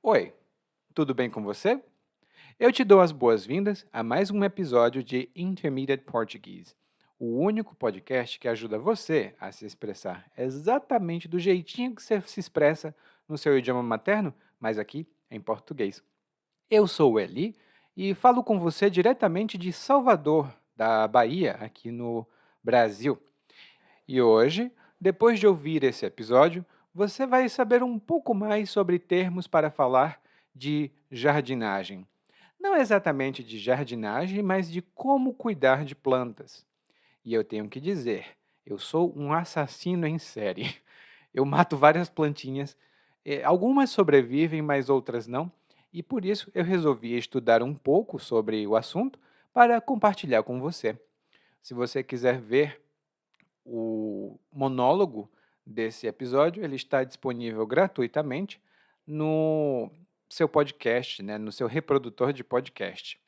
Oi, tudo bem com você? Eu te dou as boas-vindas a mais um episódio de Intermediate Portuguese, o único podcast que ajuda você a se expressar exatamente do jeitinho que você se expressa no seu idioma materno, mas aqui em português. Eu sou o Eli e falo com você diretamente de Salvador, da Bahia, aqui no Brasil. E hoje, depois de ouvir esse episódio, você vai saber um pouco mais sobre termos para falar de jardinagem. Não exatamente de jardinagem, mas de como cuidar de plantas. E eu tenho que dizer, eu sou um assassino em série. Eu mato várias plantinhas, algumas sobrevivem, mas outras não, e por isso eu resolvi estudar um pouco sobre o assunto para compartilhar com você. Se você quiser ver o monólogo desse episódio, ele está disponível gratuitamente no seu podcast, né, no seu reprodutor de podcast.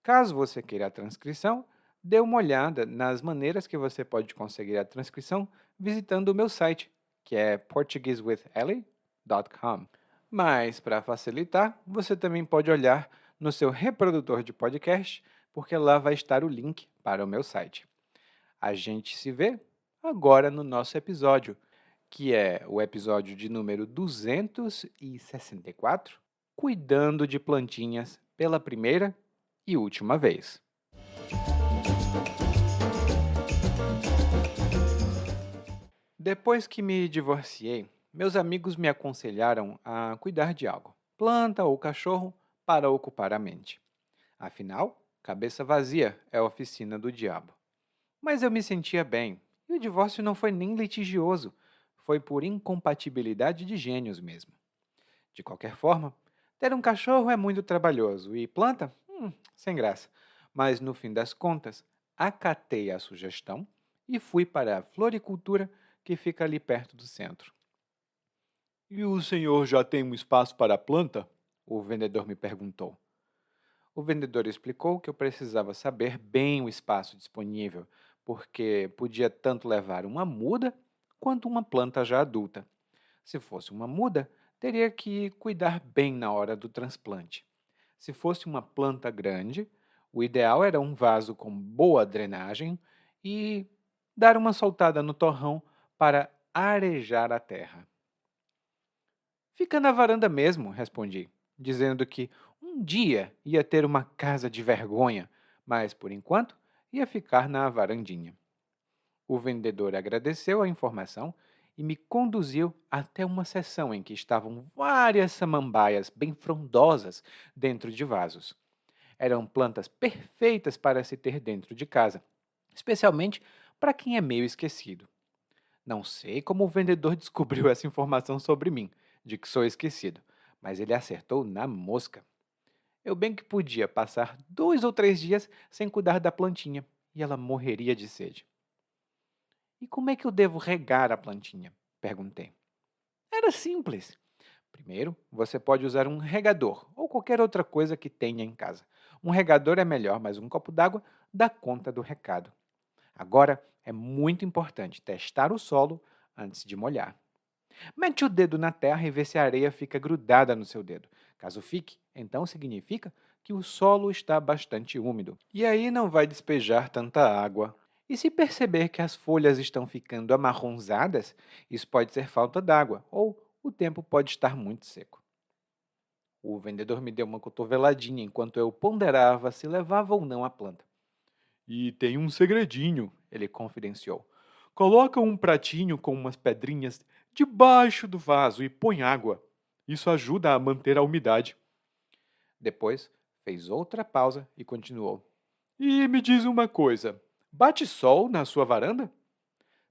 Caso você queira a transcrição, dê uma olhada nas maneiras que você pode conseguir a transcrição visitando o meu site, que é portuguesewithelly.com. Mas, para facilitar, você também pode olhar no seu reprodutor de podcast, porque lá vai estar o link para o meu site. A gente se vê agora no nosso episódio, que é o episódio de número 264, Cuidando de Plantinhas pela primeira e última vez. Depois que me divorciei, meus amigos me aconselharam a cuidar de algo, planta ou cachorro, para ocupar a mente. Afinal, cabeça vazia é a oficina do diabo. Mas eu me sentia bem, e o divórcio não foi nem litigioso, foi por incompatibilidade de gênios mesmo. De qualquer forma, ter um cachorro é muito trabalhoso e planta, sem graça. Mas no fim das contas, acatei a sugestão e fui para a floricultura que fica ali perto do centro. E o senhor já tem um espaço para a planta? O vendedor me perguntou. O vendedor explicou que eu precisava saber bem o espaço disponível, porque podia tanto levar uma muda quanto uma planta já adulta. Se fosse uma muda, teria que cuidar bem na hora do transplante. Se fosse uma planta grande, o ideal era um vaso com boa drenagem e dar uma soltada no torrão para arejar a terra. Fica na varanda mesmo, respondi, dizendo que um dia ia ter uma casa de vergonha, mas por enquanto ia ficar na varandinha. O vendedor agradeceu a informação e me conduziu até uma seção em que estavam várias samambaias bem frondosas dentro de vasos. Eram plantas perfeitas para se ter dentro de casa, especialmente para quem é meio esquecido. Não sei como o vendedor descobriu essa informação sobre mim, de que sou esquecido, mas ele acertou na mosca. Eu bem que podia passar 2 ou 3 dias sem cuidar da plantinha e ela morreria de sede. E como é que eu devo regar a plantinha? Perguntei. Era simples. Primeiro, você pode usar um regador ou qualquer outra coisa que tenha em casa. Um regador é melhor, mas um copo d'água dá conta do recado. Agora, é muito importante testar o solo antes de molhar. Mete o dedo na terra e vê se a areia fica grudada no seu dedo. Caso fique, então significa que o solo está bastante úmido. E aí não vai despejar tanta água. E se perceber que as folhas estão ficando amarronzadas, isso pode ser falta d'água ou o tempo pode estar muito seco. O vendedor me deu uma cotoveladinha enquanto eu ponderava se levava ou não a planta. E tem um segredinho, ele confidenciou. Coloca um pratinho com umas pedrinhas debaixo do vaso e põe água. Isso ajuda a manter a umidade. Depois, fez outra pausa e continuou. E me diz uma coisa: bate sol na sua varanda?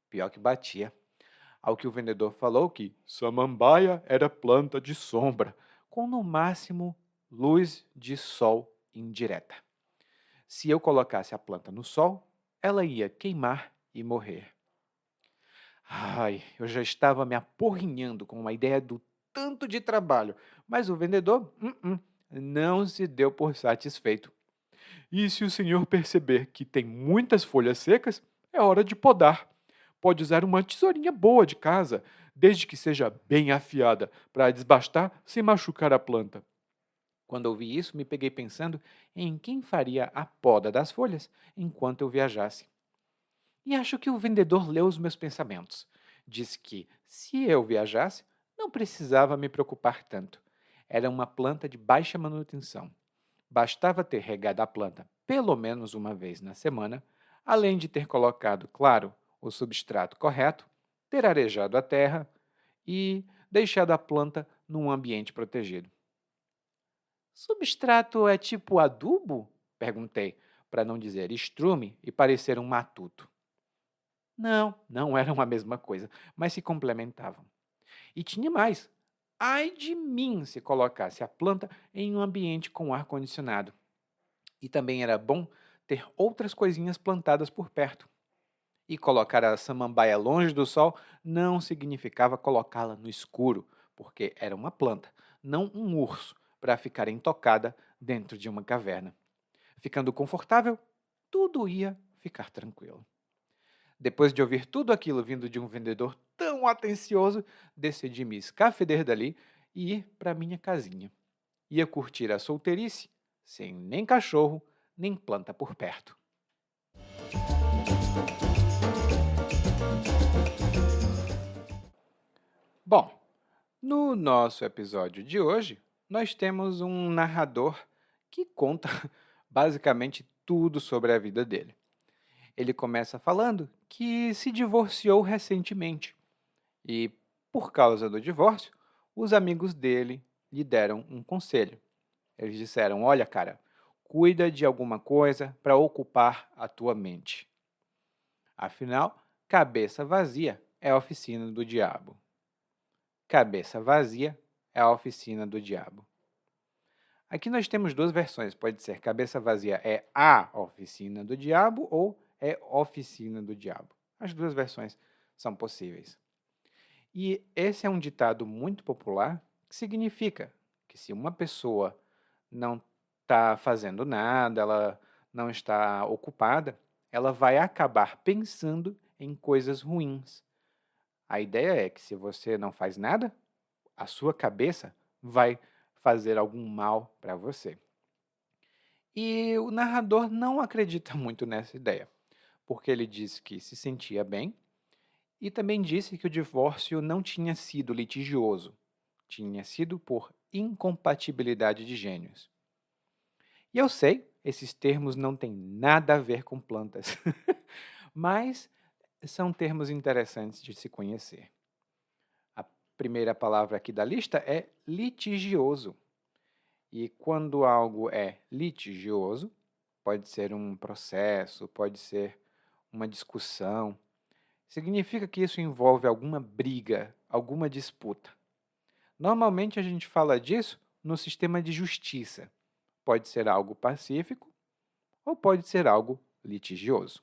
Pior que batia. Ao que o vendedor falou que samambaia era planta de sombra, com no máximo luz de sol indireta. Se eu colocasse a planta no sol, ela ia queimar e morrer. Ai, eu já estava me aporrinhando com a ideia do tanto de trabalho, mas o vendedor não se deu por satisfeito. E se o senhor perceber que tem muitas folhas secas, é hora de podar. Pode usar uma tesourinha boa de casa, desde que seja bem afiada para desbastar sem machucar a planta. Quando ouvi isso, me peguei pensando em quem faria a poda das folhas enquanto eu viajasse. E acho que o vendedor leu os meus pensamentos. Disse que, se eu viajasse, não precisava me preocupar tanto. Era uma planta de baixa manutenção. Bastava ter regado a planta pelo menos uma vez na semana, além de ter colocado, claro, o substrato correto, ter arejado a terra e deixado a planta num ambiente protegido. Substrato é tipo adubo? Perguntei, para não dizer estrume e parecer um matuto. Não, não eram a mesma coisa, mas se complementavam. E tinha mais. Ai de mim se colocasse a planta em um ambiente com ar-condicionado. E também era bom ter outras coisinhas plantadas por perto. E colocar a samambaia longe do sol não significava colocá-la no escuro, porque era uma planta, não um urso, para ficar intocada dentro de uma caverna. Ficando confortável, tudo ia ficar tranquilo. Depois de ouvir tudo aquilo vindo de um vendedor tão atencioso, decidi me escafeder dali e ir para minha casinha. Ia curtir a solteirice, sem nem cachorro, nem planta por perto. Bom, no nosso episódio de hoje, nós temos um narrador que conta basicamente tudo sobre a vida dele. Ele começa falando que se divorciou recentemente e, por causa do divórcio, os amigos dele lhe deram um conselho. Eles disseram: Olha, cara, cuida de alguma coisa para ocupar a tua mente. Afinal, cabeça vazia é a oficina do diabo. Cabeça vazia é a oficina do diabo. Aqui nós temos duas versões. Pode ser cabeça vazia é a oficina do diabo ou é oficina do diabo. As duas versões são possíveis. E esse é um ditado muito popular que significa que se uma pessoa não está fazendo nada, ela não está ocupada, ela vai acabar pensando em coisas ruins. A ideia é que se você não faz nada, a sua cabeça vai fazer algum mal para você. E o narrador não acredita muito nessa ideia, porque ele diz que se sentia bem e também disse que o divórcio não tinha sido litigioso, tinha sido por incompatibilidade de gênios. E eu sei, esses termos não têm nada a ver com plantas, mas são termos interessantes de se conhecer. A primeira palavra aqui da lista é litigioso. E quando algo é litigioso, pode ser um processo, pode ser uma discussão, significa que isso envolve alguma briga, alguma disputa. Normalmente a gente fala disso no sistema de justiça. Pode ser algo pacífico ou pode ser algo litigioso.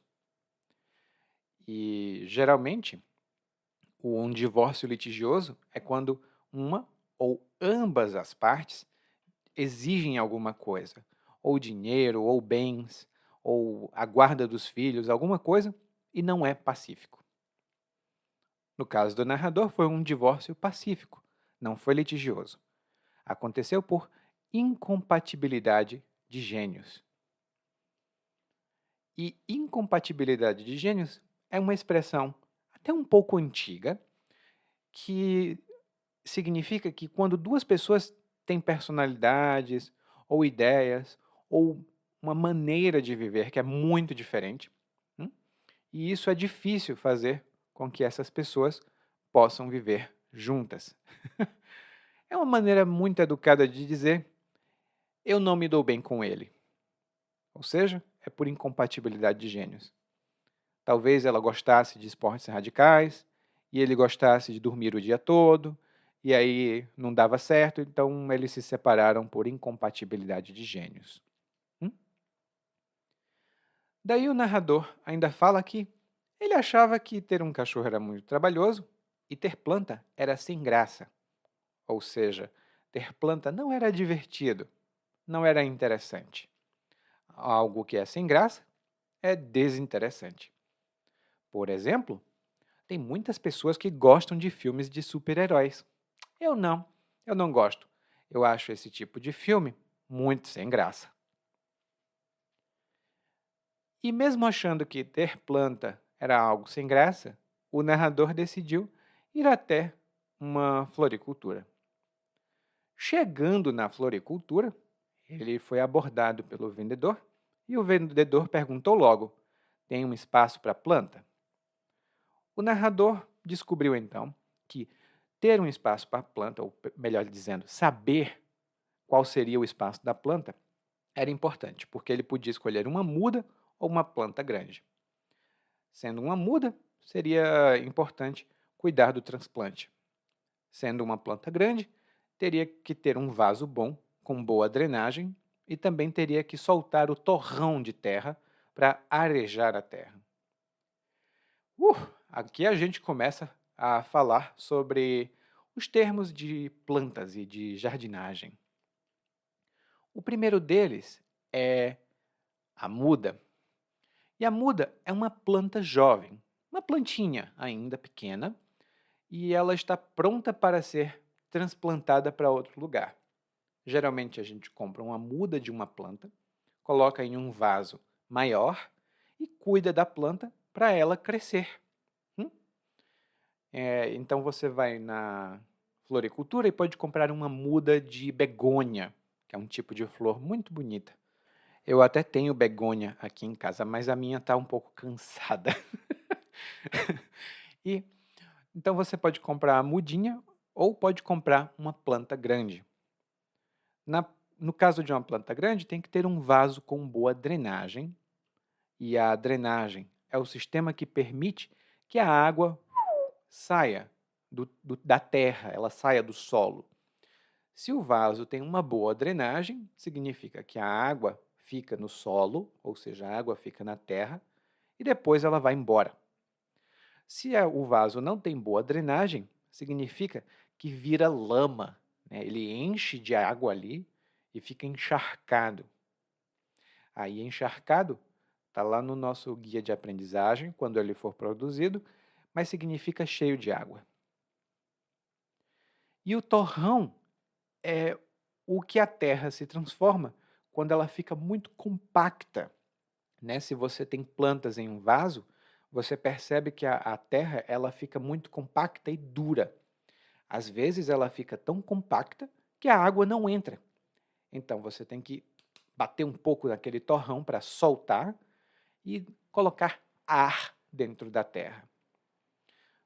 E geralmente, um divórcio litigioso é quando uma ou ambas as partes exigem alguma coisa, ou dinheiro, ou bens, ou a guarda dos filhos, alguma coisa, e não é pacífico. No caso do narrador, foi um divórcio pacífico, não foi litigioso. Aconteceu por incompatibilidade de gênios. E incompatibilidade de gênios é uma expressão até um pouco antiga, que significa que quando duas pessoas têm personalidades, ou ideias, ou uma maneira de viver que é muito diferente, e isso é difícil fazer com que essas pessoas possam viver juntas. É uma maneira muito educada de dizer: eu não me dou bem com ele. Ou seja, é por incompatibilidade de gênios. Talvez ela gostasse de esportes radicais e ele gostasse de dormir o dia todo, e aí não dava certo, então eles se separaram por incompatibilidade de gênios. Daí o narrador ainda fala que ele achava que ter um cachorro era muito trabalhoso e ter planta era sem graça. Ou seja, ter planta não era divertido, não era interessante. Algo que é sem graça é desinteressante. Por exemplo, Tem muitas pessoas que gostam de filmes de super-heróis. Eu não, eu não gosto. Eu acho esse tipo de filme muito sem graça. E mesmo achando que ter planta era algo sem graça, o narrador decidiu ir até uma floricultura. Chegando na floricultura, ele foi abordado pelo vendedor e o vendedor perguntou logo: tem um espaço para planta? O narrador descobriu então que ter um espaço para planta, ou melhor dizendo, saber qual seria o espaço da planta, era importante, porque ele podia escolher uma muda ou uma planta grande. Sendo uma muda, seria importante cuidar do transplante. Sendo uma planta grande, teria que ter um vaso bom, com boa drenagem, e também teria que soltar o torrão de terra para arejar a terra. Aqui a gente começa a falar sobre os termos de plantas e de jardinagem. O primeiro deles é a muda. E a muda é uma planta jovem, uma plantinha ainda pequena, e ela está pronta para ser transplantada para outro lugar. Geralmente a gente compra uma muda de uma planta, coloca em um vaso maior e cuida da planta para ela crescer. Hum? Então você vai na floricultura e pode comprar uma muda de begônia, que é um tipo de flor muito bonita. Eu até tenho begônia aqui em casa, mas a minha está um pouco cansada. E então você pode comprar a mudinha ou pode comprar uma planta grande. No caso de uma planta grande, tem que ter um vaso com boa drenagem. E a drenagem é o sistema que permite que a água saia da terra, ela saia do solo. Se o vaso tem uma boa drenagem, significa que a água fica no solo, ou seja, a água fica na terra, e depois ela vai embora. Se o vaso não tem boa drenagem, significa que vira lama, né? Ele enche de água ali e fica encharcado. Aí, encharcado, está lá no nosso guia de aprendizagem, quando ele for produzido, mas significa cheio de água. E o torrão é o que a terra se transforma quando ela fica muito compacta, né? Se você tem plantas em um vaso, você percebe que a terra ela fica muito compacta e dura. Às vezes ela fica tão compacta que a água não entra. Então você tem que bater um pouco naquele torrão para soltar e colocar ar dentro da terra.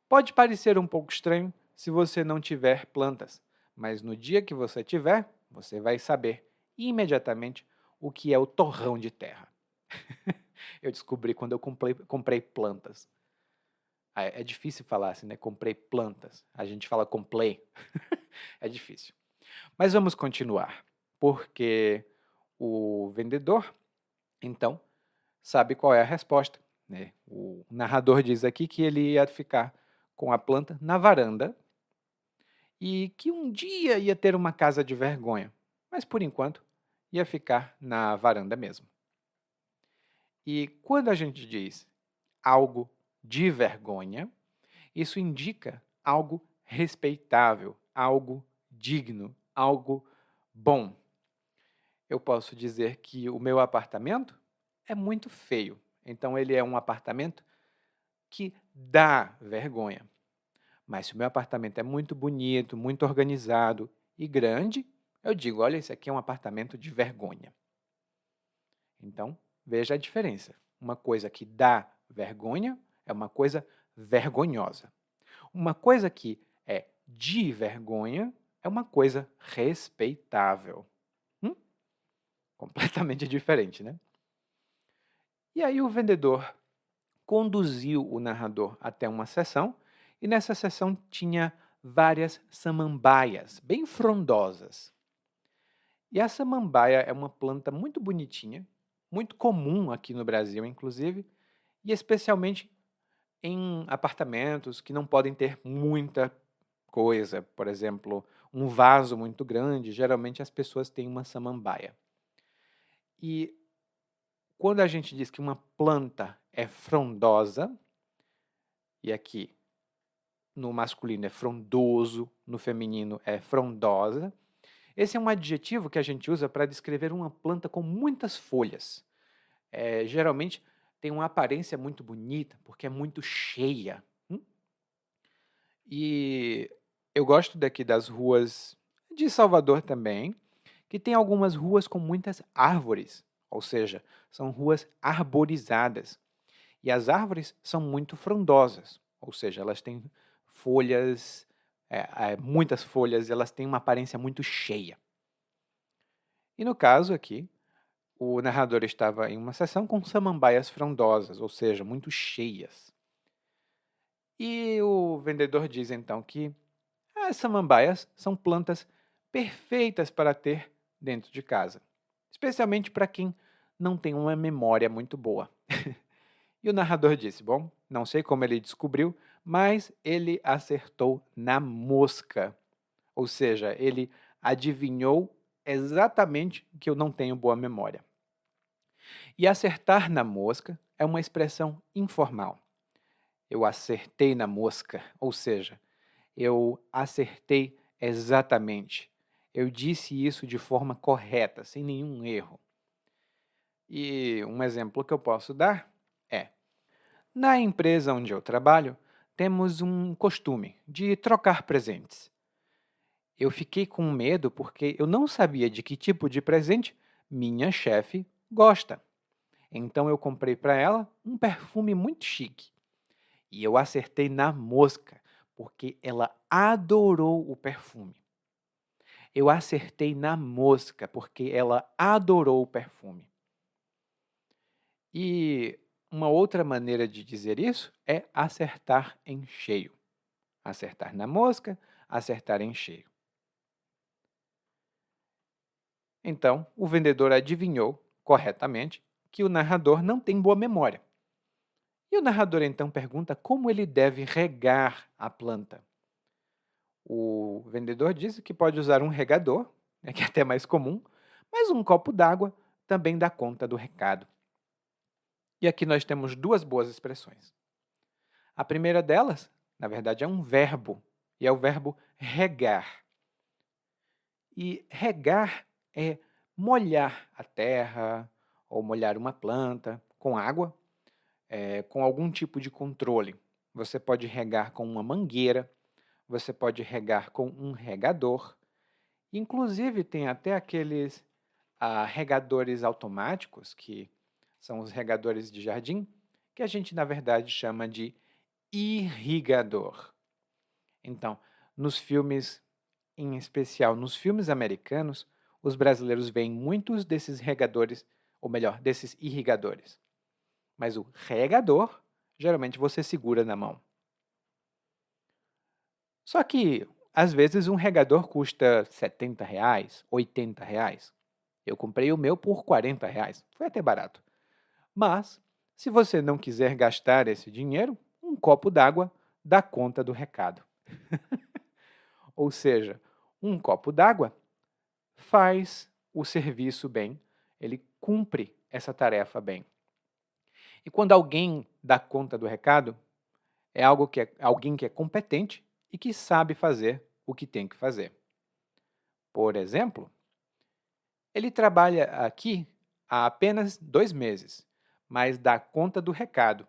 Pode parecer um pouco estranho se você não tiver plantas, mas no dia que você tiver, você vai saber imediatamente o que é o torrão de terra. Eu descobri quando eu comprei plantas. É difícil falar assim, né? Comprei plantas. A gente fala comprei. É difícil. Mas vamos continuar, porque o vendedor, então, sabe qual é a resposta, né? O narrador diz aqui que ele ia ficar com a planta na varanda e que um dia ia ter uma casa de vergonha, mas por enquanto ia ficar na varanda mesmo. E quando a gente diz algo de vergonha, isso indica algo respeitável, algo digno, algo bom. Eu posso dizer que o meu apartamento é muito feio. Então, ele é um apartamento que dá vergonha. Mas se o meu apartamento é muito bonito, muito organizado e grande, eu digo, olha, esse aqui é um apartamento de vergonha. Então, veja a diferença. Uma coisa que dá vergonha é uma coisa vergonhosa. Uma coisa que é de vergonha é uma coisa respeitável. Completamente diferente, né? E aí o vendedor conduziu o narrador até uma sessão, e nessa sessão tinha várias samambaias, bem frondosas. E a samambaia é uma planta muito bonitinha, muito comum aqui no Brasil, inclusive, e especialmente em apartamentos que não podem ter muita coisa. Por exemplo, um vaso muito grande, geralmente as pessoas têm uma samambaia. E quando a gente diz que uma planta é frondosa, e aqui no masculino é frondoso, no feminino é frondosa. Esse é um adjetivo que a gente usa para descrever uma planta com muitas folhas. Geralmente tem uma aparência muito bonita, porque é muito cheia. E eu gosto daqui das ruas de Salvador também, que tem algumas ruas com muitas árvores, ou seja, são ruas arborizadas. E as árvores são muito frondosas, ou seja, elas têm folhas, muitas folhas, elas têm uma aparência muito cheia. E no caso aqui, o narrador estava em uma sessão com samambaias frondosas, ou seja, muito cheias. E o vendedor diz então que as samambaias são plantas perfeitas para ter dentro de casa, especialmente para quem não tem uma memória muito boa. E o narrador disse: bom, não sei como ele descobriu, mas ele acertou na mosca. Ou seja, ele adivinhou exatamente que eu não tenho boa memória. E acertar na mosca é uma expressão informal. Eu acertei na mosca, ou seja, eu acertei exatamente. Eu disse isso de forma correta, sem nenhum erro. E um exemplo que eu posso dar é: na empresa onde eu trabalho, temos um costume de trocar presentes. Eu fiquei com medo porque eu não sabia de que tipo de presente minha chefe gosta. Então eu comprei para ela um perfume muito chique. E eu acertei na mosca, porque ela adorou o perfume. Eu acertei na mosca, porque ela adorou o perfume. E uma outra maneira de dizer isso é acertar em cheio. Acertar na mosca, acertar em cheio. Então, o vendedor adivinhou corretamente que o narrador não tem boa memória. E o narrador então pergunta como ele deve regar a planta. O vendedor disse que pode usar um regador, que é até mais comum, mas um copo d'água também dá conta do recado. E aqui nós temos duas boas expressões. A primeira delas, na verdade, é um verbo, e é o verbo regar. E regar é molhar a terra ou molhar uma planta com água, com algum tipo de controle. Você pode regar com uma mangueira, você pode regar com um regador. Inclusive, tem até aqueles regadores automáticos, que são os regadores de jardim, que a gente, na verdade, chama de irrigador. Então, nos filmes, em especial nos filmes americanos, os brasileiros veem muitos desses regadores, ou melhor, desses irrigadores. Mas o regador, geralmente você segura na mão. Só que, às vezes, um regador custa R$ 70, R$ 80. Eu comprei o meu por R$ 40, foi até barato. Mas, se você não quiser gastar esse dinheiro, um copo d'água dá conta do recado. Ou seja, um copo d'água faz o serviço bem, ele cumpre essa tarefa bem. E quando alguém dá conta do recado, é alguém que é competente e que sabe fazer o que tem que fazer. Por exemplo, ele trabalha aqui há apenas 2 meses, mas dá conta do recado.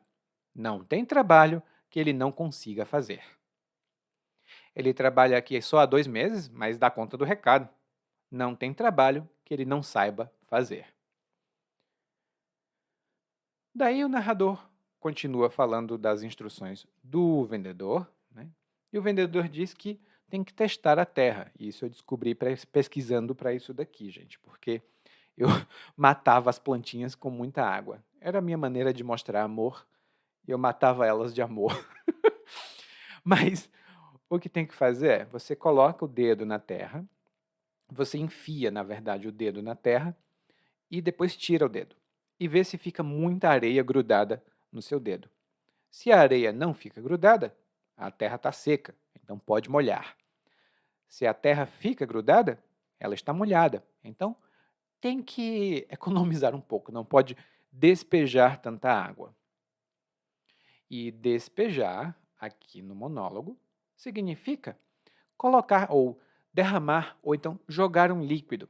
Não tem trabalho que ele não consiga fazer. Ele trabalha aqui só há 2 meses, mas dá conta do recado. Não tem trabalho que ele não saiba fazer. Daí o narrador continua falando das instruções do vendedor, né? E o vendedor diz que tem que testar a terra. E isso eu descobri pesquisando para isso daqui, gente, porque eu matava as plantinhas com muita água. Era a minha maneira de mostrar amor, e eu matava elas de amor. Mas o que tem que fazer é, você coloca o dedo na terra, você enfia, na verdade, o dedo na terra e depois tira o dedo. E vê se fica muita areia grudada no seu dedo. Se a areia não fica grudada, a terra está seca, então pode molhar. Se a terra fica grudada, ela está molhada. Então, tem que economizar um pouco, não pode despejar tanta água. E despejar, aqui no monólogo, significa colocar ou derramar ou então jogar um líquido,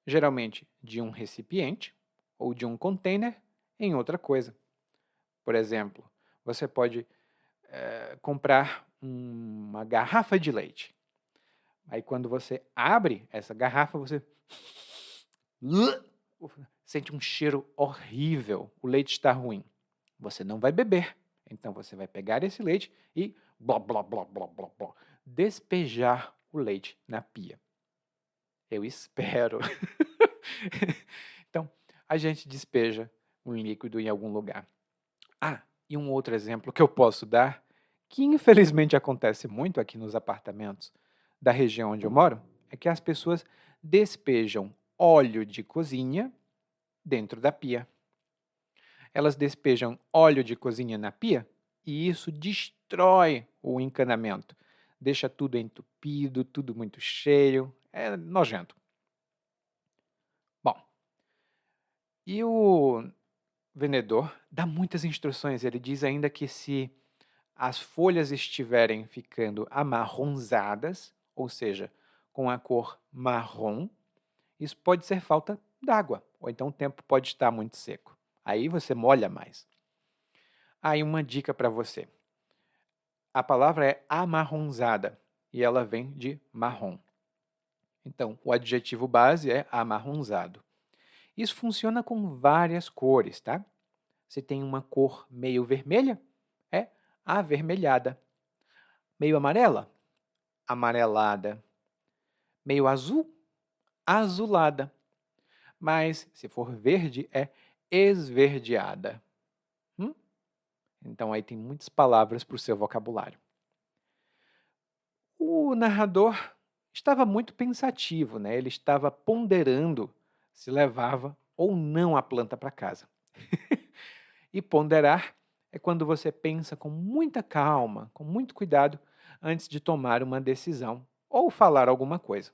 geralmente de um recipiente ou de um container em outra coisa. Por exemplo, você pode comprar uma garrafa de leite. Aí quando você abre essa garrafa, você sente um cheiro horrível. O leite está ruim. Você não vai beber. Então você vai pegar esse leite e blá, blá, blá, blá, blá, blá, despejar o leite na pia. Eu espero. Então, a gente despeja um líquido em algum lugar. Ah, e um outro exemplo que eu posso dar, que infelizmente acontece muito aqui nos apartamentos da região onde eu moro, é que as pessoas despejam óleo de cozinha dentro da pia. Elas despejam óleo de cozinha na pia e isso destrói o encanamento. Deixa tudo entupido, tudo muito cheio, é nojento. Bom, e o vendedor dá muitas instruções. Ele diz ainda que se as folhas estiverem ficando amarronzadas, ou seja, com a cor marrom, isso pode ser falta d'água, ou então o tempo pode estar muito seco. Aí você molha mais. Aí uma dica para você. A palavra é amarronzada e ela vem de marrom. Então, o adjetivo base é amarronzado. Isso funciona com várias cores, tá? Se tem uma cor meio vermelha, é avermelhada. Meio amarela, amarelada. Meio azul, azulada. Mas, se for verde, é esverdeada. Então, aí tem muitas palavras para o seu vocabulário. O narrador estava muito pensativo, né? Ele estava ponderando se levava ou não a planta para casa. E ponderar é quando você pensa com muita calma, com muito cuidado, antes de tomar uma decisão ou falar alguma coisa.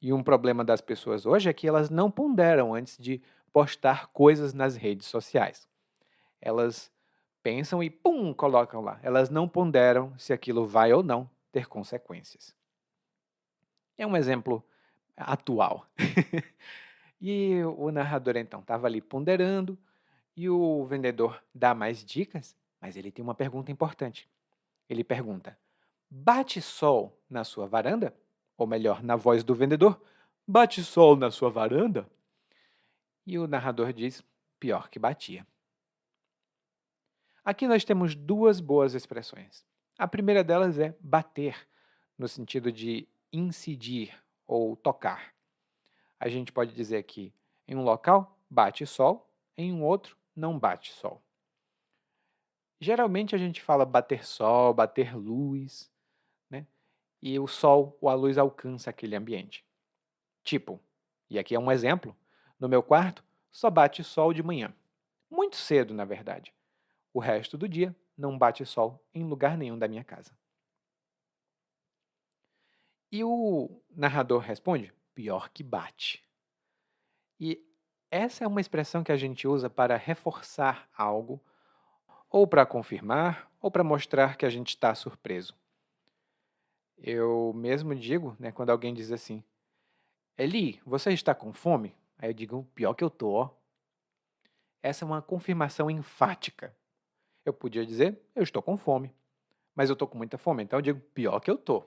E um problema das pessoas hoje é que elas não ponderam antes de postar coisas nas redes sociais. Elas pensam e pum, colocam lá. Elas não ponderam se aquilo vai ou não ter consequências. É um exemplo atual. E o narrador então estava ali ponderando e o vendedor dá mais dicas, mas ele tem uma pergunta importante. Ele pergunta: bate sol na sua varanda? Ou melhor, na voz do vendedor: bate sol na sua varanda? E o narrador diz: pior que batia. Aqui nós temos duas boas expressões. A primeira delas é bater, no sentido de incidir ou tocar. A gente pode dizer que em um local bate sol, em um outro não bate sol. Geralmente a gente fala bater sol, bater luz, né? E o sol ou a luz alcança aquele ambiente. Tipo, e aqui é um exemplo, no meu quarto só bate sol de manhã. Muito cedo, na verdade. O resto do dia não bate sol em lugar nenhum da minha casa. E o narrador responde: pior que bate. E essa é uma expressão que a gente usa para reforçar algo, ou para confirmar, ou para mostrar que a gente está surpreso. Eu mesmo digo, né, quando alguém diz assim: Eli, você está com fome? Aí eu digo: pior que eu tô, ó. Essa é uma confirmação enfática. Eu podia dizer: eu estou com fome, mas eu estou com muita fome, então eu digo: pior que eu tô.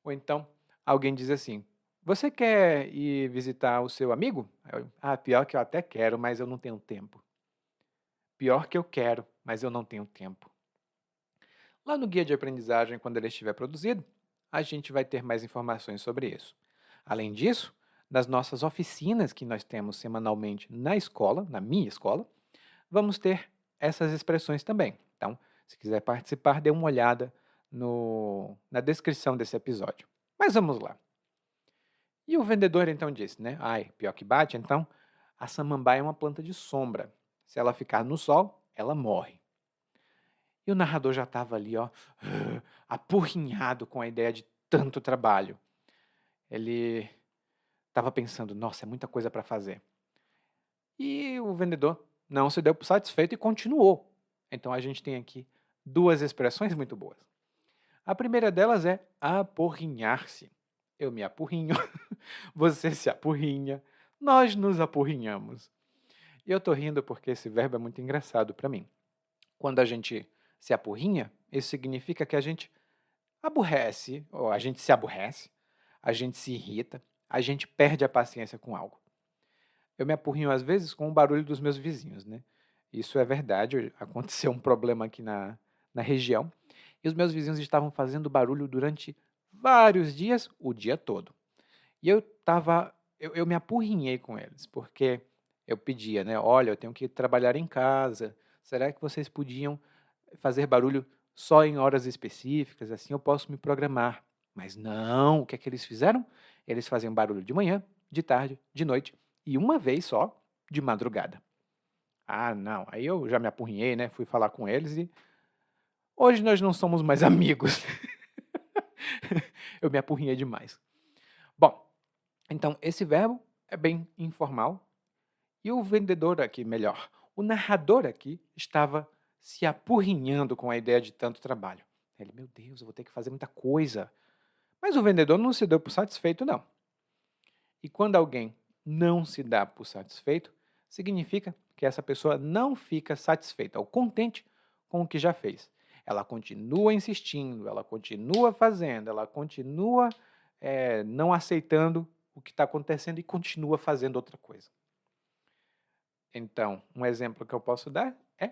Ou então, alguém diz assim: você quer ir visitar o seu amigo? Pior que eu até quero, mas eu não tenho tempo. Pior que eu quero, mas eu não tenho tempo. Lá no guia de aprendizagem, quando ele estiver produzido, a gente vai ter mais informações sobre isso. Além disso, nas nossas oficinas que nós temos semanalmente na escola, na minha escola, vamos ter essas expressões também. Então, se quiser participar, dê uma olhada na descrição desse episódio. Mas vamos lá. E o vendedor então disse, né? Pior que bate, então a samambaia é uma planta de sombra. Se ela ficar no sol, ela morre. E o narrador já estava ali, ó, apurrinhado com a ideia de tanto trabalho. Ele estava pensando, nossa, é muita coisa para fazer. E o vendedor não se deu por satisfeito e continuou. Então a gente tem aqui duas expressões muito boas. A primeira delas é apurrinhar-se. Eu me apurrinho, você se apurrinha, nós nos apurrinhamos. E eu estou rindo porque esse verbo é muito engraçado para mim. Quando a gente se apurrinha, isso significa que a gente aborrece, ou a gente se aborrece, a gente se irrita, a gente perde a paciência com algo. Eu me apurrinho às vezes com o barulho dos meus vizinhos, né? Isso é verdade, aconteceu um problema aqui na região, e os meus vizinhos estavam fazendo barulho durante vários dias, o dia todo. E eu me apurrinhei com eles, porque eu pedia, né? Olha, eu tenho que trabalhar em casa. Será que vocês podiam fazer barulho só em horas específicas? Assim eu posso me programar. Mas não, o que é que eles fizeram? Eles faziam barulho de manhã, de tarde, de noite e uma vez só, de madrugada. Ah, não. Aí eu já me apurrinhei, né? Fui falar com eles e hoje nós não somos mais amigos. Eu me apurrinhei demais. Bom, então esse verbo é bem informal. E o vendedor aqui, melhor, o narrador aqui estava se apurrinhando com a ideia de tanto trabalho. Ele, meu Deus, eu vou ter que fazer muita coisa. Mas o vendedor não se deu por satisfeito, não. E quando alguém não se dá por satisfeito, significa que essa pessoa não fica satisfeita ou contente com o que já fez. Ela continua insistindo, ela continua fazendo, ela continua não aceitando o que está acontecendo e continua fazendo outra coisa. Então, um exemplo que eu posso dar é: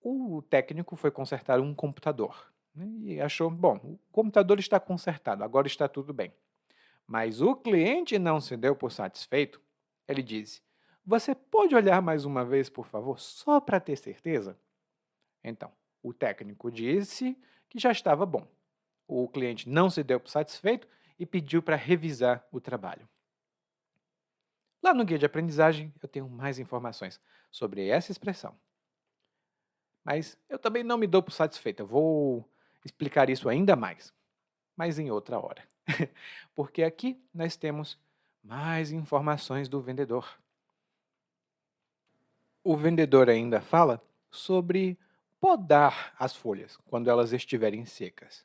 o técnico foi consertar um computador, né, e achou, bom, o computador está consertado, agora está tudo bem. Mas o cliente não se deu por satisfeito. Ele disse: você pode olhar mais uma vez, por favor, só para ter certeza? Então, o técnico disse que já estava bom. O cliente não se deu por satisfeito e pediu para revisar o trabalho. Lá no guia de aprendizagem eu tenho mais informações sobre essa expressão. Mas eu também não me dou por satisfeito. Eu vou explicar isso ainda mais, mas em outra hora. Porque aqui nós temos mais informações do vendedor. O vendedor ainda fala sobre podar as folhas quando elas estiverem secas.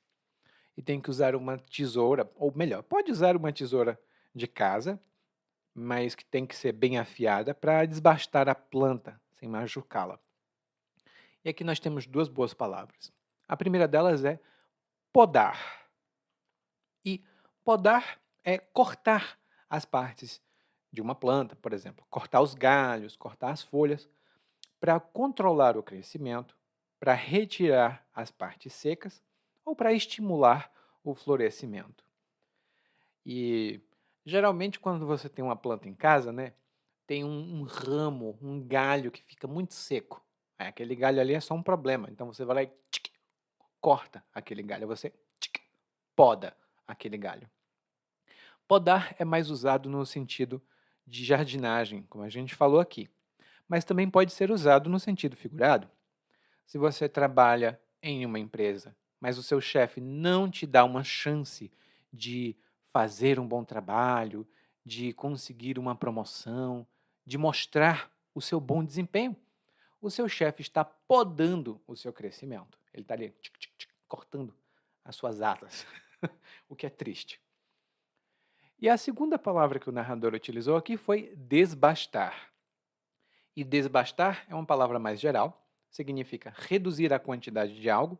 E tem que usar uma tesoura, ou melhor, pode usar uma tesoura de casa, mas que tem que ser bem afiada para desbastar a planta sem machucá-la. E aqui nós temos duas boas palavras. A primeira delas é podar. E podar é cortar as partes de uma planta, por exemplo, cortar os galhos, cortar as folhas, para controlar o crescimento, para retirar as partes secas ou para estimular o florescimento. E geralmente quando você tem uma planta em casa, né, tem um ramo, um galho que fica muito seco. Aquele galho ali é só um problema. Então você vai lá e corta aquele galho, você poda aquele galho. Podar é mais usado no sentido de jardinagem, como a gente falou aqui, mas também pode ser usado no sentido figurado. Se você trabalha em uma empresa, mas o seu chefe não te dá uma chance de fazer um bom trabalho, de conseguir uma promoção, de mostrar o seu bom desempenho, o seu chefe está podando o seu crescimento. Ele está ali cortando as suas asas, o que é triste. E a segunda palavra que o narrador utilizou aqui foi desbastar. E desbastar é uma palavra mais geral, significa reduzir a quantidade de algo,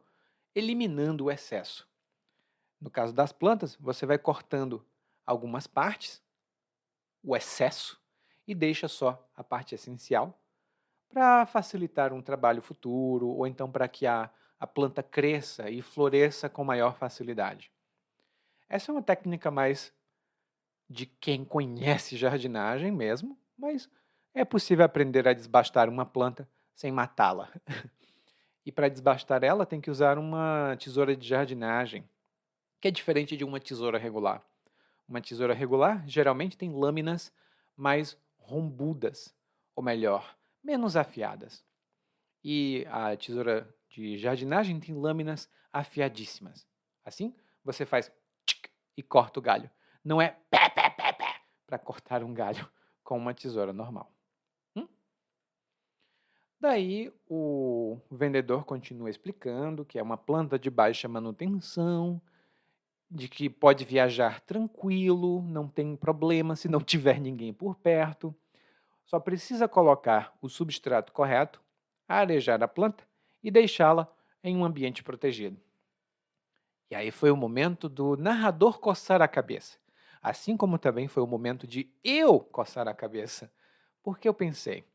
eliminando o excesso. No caso das plantas, você vai cortando algumas partes, o excesso, e deixa só a parte essencial para facilitar um trabalho futuro ou então para que a planta cresça e floresça com maior facilidade. Essa é uma técnica mais de quem conhece jardinagem mesmo, mas é possível aprender a desbastar uma planta sem matá-la. E para desbastar ela, tem que usar uma tesoura de jardinagem, que é diferente de uma tesoura regular. Uma tesoura regular geralmente tem lâminas mais rombudas, ou melhor, menos afiadas. E a tesoura de jardinagem tem lâminas afiadíssimas. Assim, você faz tchic e corta o galho. Não é pé, pé, pé, pé, para cortar um galho com uma tesoura normal. Daí o vendedor continua explicando que é uma planta de baixa manutenção, de que pode viajar tranquilo, não tem problema se não tiver ninguém por perto. Só precisa colocar o substrato correto, arejar a planta e deixá-la em um ambiente protegido. E aí foi o momento do narrador coçar a cabeça, assim como também foi o momento de eu coçar a cabeça, porque eu pensei,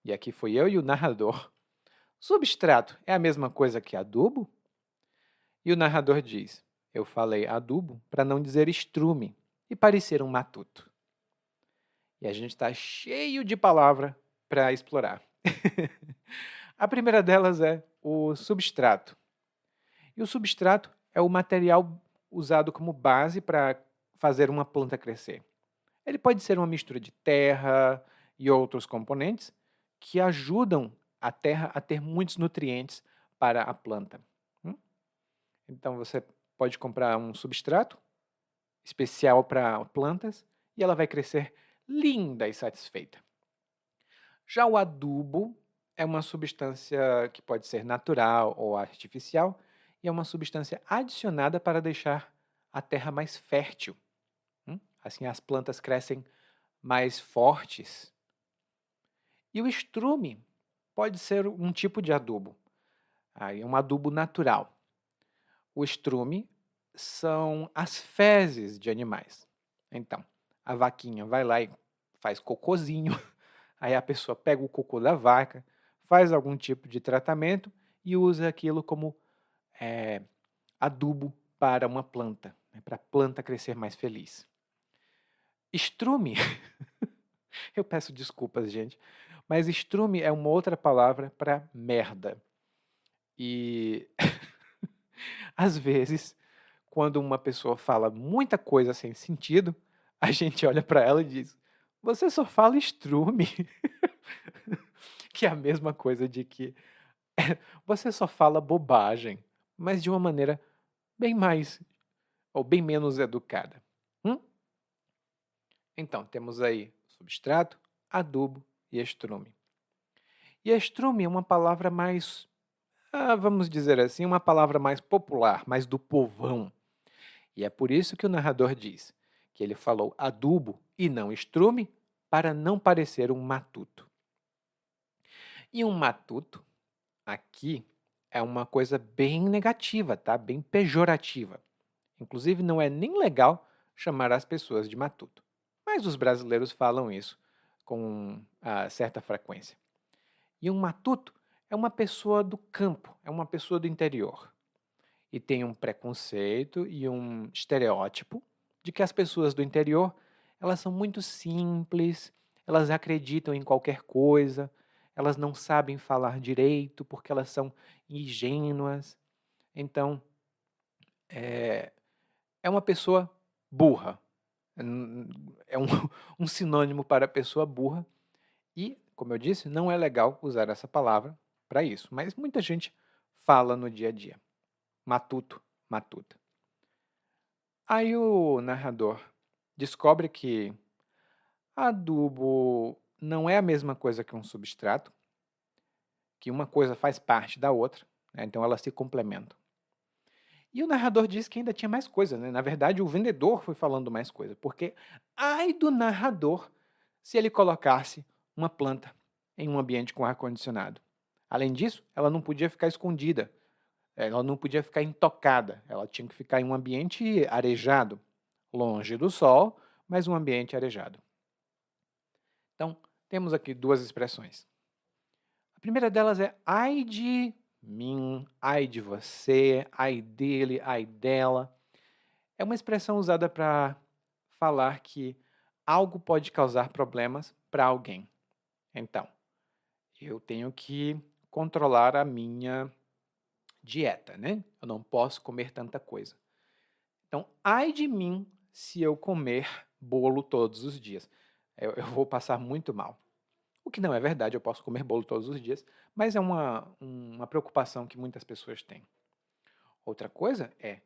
e aqui foi eu e o narrador, substrato é a mesma coisa que adubo? E o narrador diz, eu falei adubo para não dizer estrume e parecer um matuto. E a gente está cheio de palavra para explorar. A primeira delas é o substrato. E o substrato é o material usado como base para fazer uma planta crescer. Ele pode ser uma mistura de terra e outros componentes que ajudam a terra a ter muitos nutrientes para a planta. Hum? Então você pode comprar um substrato especial para plantas e ela vai crescer linda e satisfeita. Já o adubo é uma substância que pode ser natural ou artificial e é uma substância adicionada para deixar a terra mais fértil. Assim as plantas crescem mais fortes. E o estrume pode ser um tipo de adubo, aí é um adubo natural. O estrume são as fezes de animais. Então, a vaquinha vai lá e faz cocôzinho, aí a pessoa pega o cocô da vaca, faz algum tipo de tratamento e usa aquilo como eh, adubo para uma planta, né, para a planta crescer mais feliz. Estrume, eu peço desculpas, gente, mas estrume é uma outra palavra para merda. E às vezes, quando uma pessoa fala muita coisa sem sentido, a gente olha para ela e diz: "Você só fala estrume", que é a mesma coisa de que você só fala bobagem, mas de uma maneira bem mais ou bem menos educada. Hum? Então, temos aí substrato, adubo e estrume. E estrume é uma palavra mais, vamos dizer assim, uma palavra mais popular, mais do povão. E é por isso que o narrador diz que ele falou adubo e não estrume para não parecer um matuto. E um matuto, aqui, é uma coisa bem negativa, tá? Bem pejorativa. Inclusive, não é nem legal chamar as pessoas de matuto. Mas os brasileiros falam isso com certa frequência. E um matuto é uma pessoa do campo, é uma pessoa do interior. E tem um preconceito e um estereótipo de que as pessoas do interior, elas são muito simples, elas acreditam em qualquer coisa, elas não sabem falar direito porque elas são ingênuas. Então, é uma pessoa burra. É um, um sinônimo para pessoa burra. E, como eu disse, não é legal usar essa palavra para isso. Mas muita gente fala no dia a dia. Matuto, matuta. Aí o narrador descobre que adubo não é a mesma coisa que um substrato, que uma coisa faz parte da outra, né? Então elas se complementam. E o narrador disse que ainda tinha mais coisa, né? Na verdade, o vendedor foi falando mais coisa, porque ai do narrador se ele colocasse uma planta em um ambiente com ar-condicionado. Além disso, ela não podia ficar escondida, ela não podia ficar intocada, ela tinha que ficar em um ambiente arejado, longe do sol, mas um ambiente arejado. Então, temos aqui duas expressões. A primeira delas é ai de mim, ai de você, ai dele, ai dela. É uma expressão usada para falar que algo pode causar problemas para alguém. Então, eu tenho que controlar a minha dieta, né? Eu não posso comer tanta coisa. Então, ai de mim se eu comer bolo todos os dias. Eu vou passar muito mal. O que não é verdade, eu posso comer bolo todos os dias, mas é uma preocupação que muitas pessoas têm. Outra coisa é,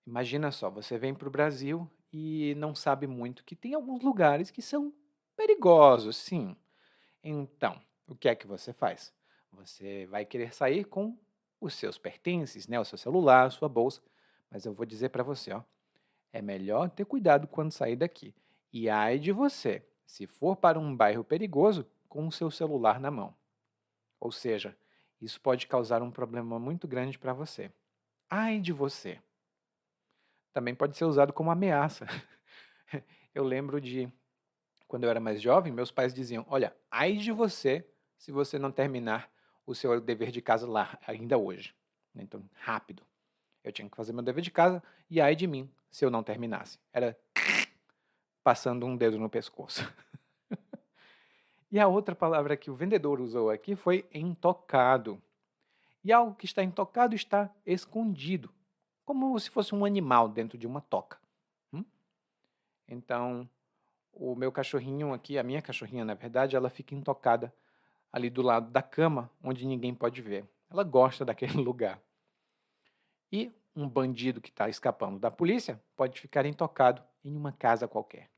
imagina só, você vem para o Brasil e não sabe muito que tem alguns lugares que são perigosos, sim. Então, o que é que você faz? Você vai querer sair com os seus pertences, né? O seu celular, a sua bolsa. Mas eu vou dizer para você, ó, é melhor ter cuidado quando sair daqui. E ai de você, se for para um bairro perigoso, com o seu celular na mão. Ou seja, isso pode causar um problema muito grande para você. Ai de você. Também pode ser usado como ameaça. Eu lembro de quando eu era mais jovem, meus pais diziam: Olha, ai de você se você não terminar o seu dever de casa lá ainda hoje. Então, rápido. Eu tinha que fazer meu dever de casa e ai de mim se eu não terminasse. Era passando um dedo no pescoço. E a outra palavra que o vendedor usou aqui foi intocado. E algo que está intocado está escondido, como se fosse um animal dentro de uma toca. Hum? Então, o meu cachorrinho aqui, a minha cachorrinha, na verdade, ela fica intocada ali do lado da cama, onde ninguém pode ver. Ela gosta daquele lugar. E um bandido que está escapando da polícia pode ficar intocado em uma casa qualquer.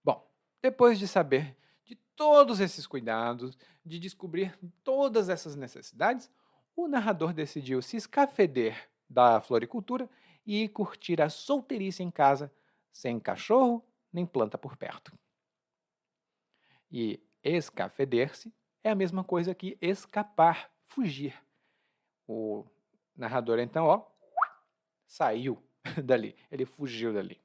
Bom, depois de saber de todos esses cuidados, de descobrir todas essas necessidades, o narrador decidiu se escafeder da floricultura e curtir a solteirice em casa, sem cachorro nem planta por perto. E escafeder-se é a mesma coisa que escapar, fugir. O narrador, então, ó, saiu dali, ele fugiu dali.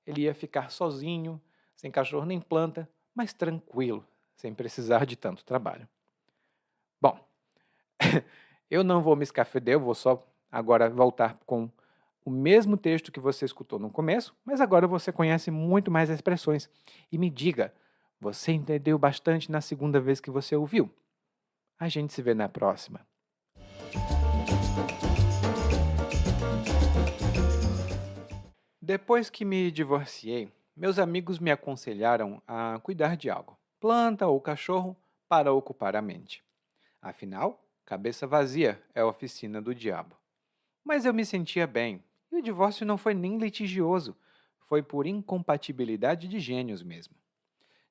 Ele ia ficar sozinho, sem cachorro nem planta, mas tranquilo, sem precisar de tanto trabalho. Bom, eu não vou me escafeder, eu vou só agora voltar com o mesmo texto que você escutou no começo, mas agora você conhece muito mais expressões. E me diga, você entendeu bastante na segunda vez que você ouviu? A gente se vê na próxima. Depois que me divorciei, meus amigos me aconselharam a cuidar de algo, planta ou cachorro, para ocupar a mente. Afinal, cabeça vazia é a oficina do diabo. Mas eu me sentia bem, e o divórcio não foi nem litigioso, foi por incompatibilidade de gênios mesmo.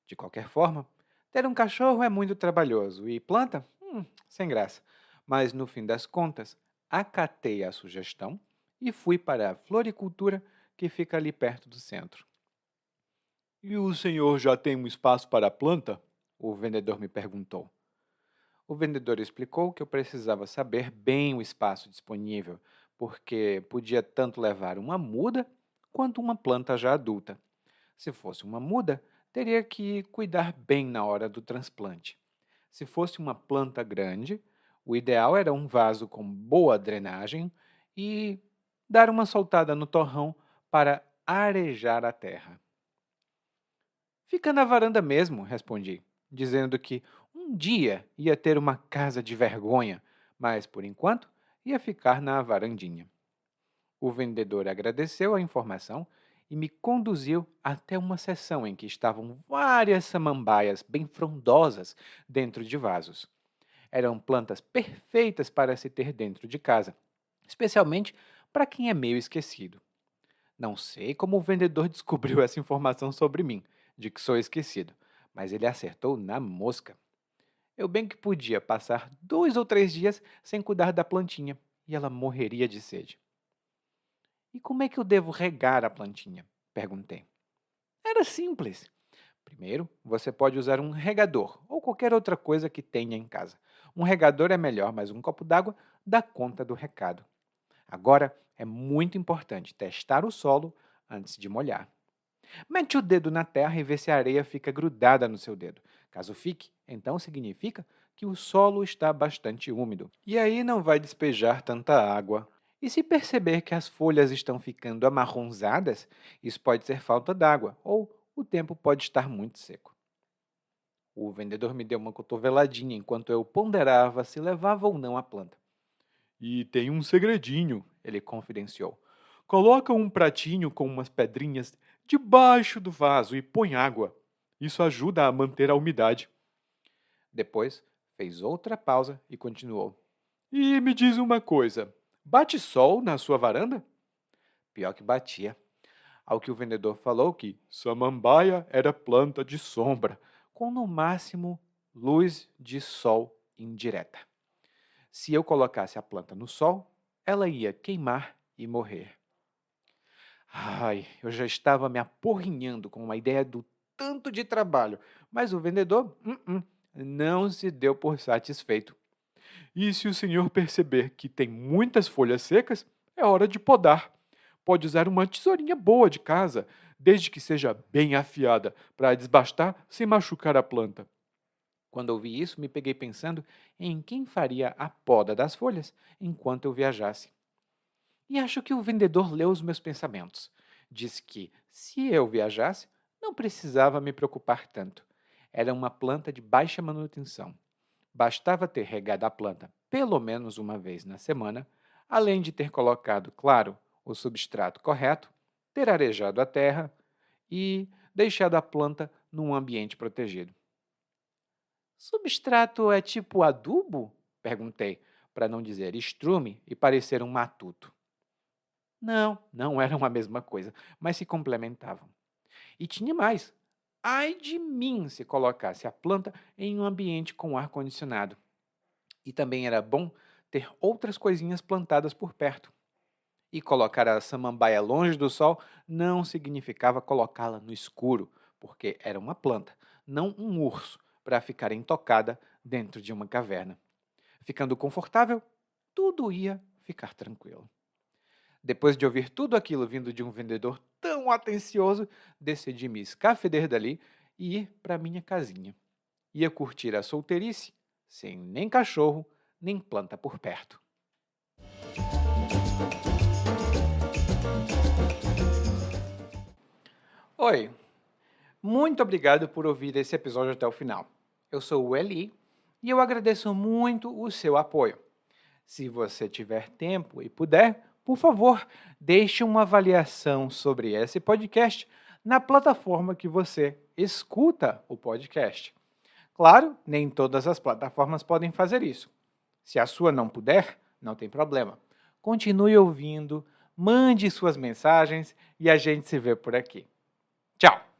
De qualquer forma, ter um cachorro é muito trabalhoso e planta, sem graça. Mas no fim das contas, acatei a sugestão e fui para a floricultura que fica ali perto do centro. E o senhor já tem um espaço para a planta? O vendedor me perguntou. O vendedor explicou que eu precisava saber bem o espaço disponível, porque podia tanto levar uma muda quanto uma planta já adulta. Se fosse uma muda, teria que cuidar bem na hora do transplante. Se fosse uma planta grande, o ideal era um vaso com boa drenagem e dar uma soltada no torrão para arejar a terra. Fica na varanda mesmo, respondi, dizendo que um dia ia ter uma casa de vergonha, mas por enquanto ia ficar na varandinha. O vendedor agradeceu a informação e me conduziu até uma seção em que estavam várias samambaias bem frondosas dentro de vasos. Eram plantas perfeitas para se ter dentro de casa, especialmente para quem é meio esquecido. Não sei como o vendedor descobriu essa informação sobre mim, de que sou esquecido, mas ele acertou na mosca. Eu bem que podia passar 2 ou 3 dias sem cuidar da plantinha e ela morreria de sede. E como é que eu devo regar a plantinha? Perguntei. Era simples. Primeiro, você pode usar um regador ou qualquer outra coisa que tenha em casa. Um regador é melhor, mas um copo d'água dá conta do recado. Agora, é muito importante testar o solo antes de molhar. Mete o dedo na terra e vê se a areia fica grudada no seu dedo. Caso fique, então significa que o solo está bastante úmido. E aí não vai despejar tanta água. E se perceber que as folhas estão ficando amarronzadas, isso pode ser falta d'água ou o tempo pode estar muito seco. O vendedor me deu uma cotoveladinha enquanto eu ponderava se levava ou não a planta. E tem um segredinho, ele confidenciou. Coloca um pratinho com umas pedrinhas debaixo do vaso e põe água. Isso ajuda a manter a umidade. Depois, fez outra pausa e continuou. E me diz uma coisa, bate sol na sua varanda? Pior que batia. Ao que o vendedor falou que samambaia era planta de sombra, com no máximo luz de sol indireta. Se eu colocasse a planta no sol, ela ia queimar e morrer. Ai, eu já estava me aporrinhando com a ideia do tanto de trabalho, mas o vendedor não se deu por satisfeito. E se o senhor perceber que tem muitas folhas secas, é hora de podar. Pode usar uma tesourinha boa de casa, desde que seja bem afiada, para desbastar sem machucar a planta. Quando ouvi isso, me peguei pensando em quem faria a poda das folhas enquanto eu viajasse. E acho que o vendedor leu os meus pensamentos. Disse que, se eu viajasse, não precisava me preocupar tanto. Era uma planta de baixa manutenção. Bastava ter regado a planta pelo menos uma vez na semana, além de ter colocado, claro, o substrato correto, ter arejado a terra e deixado a planta num ambiente protegido. Substrato é tipo adubo? Perguntei, para não dizer estrume e parecer um matuto. Não, não eram a mesma coisa, mas se complementavam. E tinha mais. Ai de mim se colocasse a planta em um ambiente com ar-condicionado. E também era bom ter outras coisinhas plantadas por perto. E colocar a samambaia longe do sol não significava colocá-la no escuro, porque era uma planta, não um urso, para ficar intocada dentro de uma caverna. Ficando confortável, tudo ia ficar tranquilo. Depois de ouvir tudo aquilo vindo de um vendedor tão atencioso, decidi me escafeder dali e ir para minha casinha. Ia curtir a solteirice, sem nem cachorro, nem planta por perto. Oi, muito obrigado por ouvir esse episódio até o final. Eu sou o Eli e eu agradeço muito o seu apoio. Se você tiver tempo e puder, por favor, deixe uma avaliação sobre esse podcast na plataforma que você escuta o podcast. Claro, nem todas as plataformas podem fazer isso. Se a sua não puder, não tem problema. Continue ouvindo, mande suas mensagens e a gente se vê por aqui. Tchau!